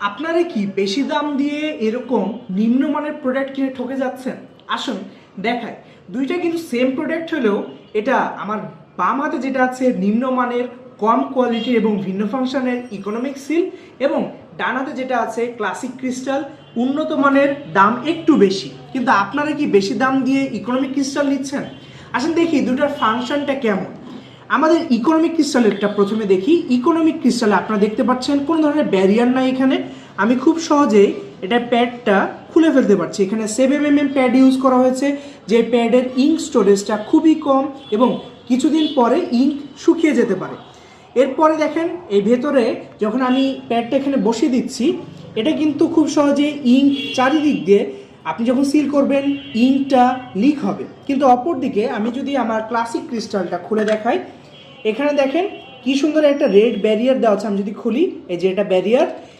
আপনারা কি বেশি দাম দিয়ে এরকম নিম্নমানের প্রোডাক্ট কিনে ঠকে যাচ্ছেন? আসুন দেখায়। দুইটা কিন্তু সেম প্রোডাক্ট হলেও এটা আমার বাম হাতে যেটা আছে নিম্নমানের কম কোয়ালিটির এবং ভিন্ন ফাংশনের ইকোনমিক সিল, এবং ডান হাতে যেটা আছে ক্লাসিক ক্রিস্টাল উন্নত মানের, দাম একটু বেশি। কিন্তু আপনারা কি বেশি দাম দিয়ে ইকোনমিক ক্রিস্টাল নিচ্ছেন? আসুন দেখি দুটার ফাংশনটা কেমন। আমাদের ইকোনমিক ক্রিস্টালেরটা প্রথমে দেখি। ইকোনমিক ক্রিস্টালে আপনারা দেখতে পাচ্ছেন কোনো ধরনের ব্যারিয়ার নাই এখানে। আমি খুব সহজেই এটা প্যাডটা খুলে ফেলতে পারছি। এখানে 7mm প্যাড ইউজ করা হয়েছে, যে প্যাডের ইঙ্ক স্টোরেজটা খুবই কম এবং কিছুদিন পরে ইঙ্ক শুকিয়ে যেতে পারে। এরপরে দেখেন এই ভেতরে যখন আমি প্যাডটা এখানে বসিয়ে দিচ্ছি, এটা কিন্তু খুব সহজে ইঙ্ক চারিদিক দিয়ে আপনি যখন সিল করবেন ইঙ্কটা লিক হবে। কিন্তু অপরদিকে আমি যদি আমার ক্লাসিক ক্রিস্টালটা খুলে দেখাই, এখানে দেখেন কি সুন্দর একটা রেড ব্যারিয়ার দেওয়া আছে। আমি যদি খুলি, এই যে এটা ব্যারিয়ার,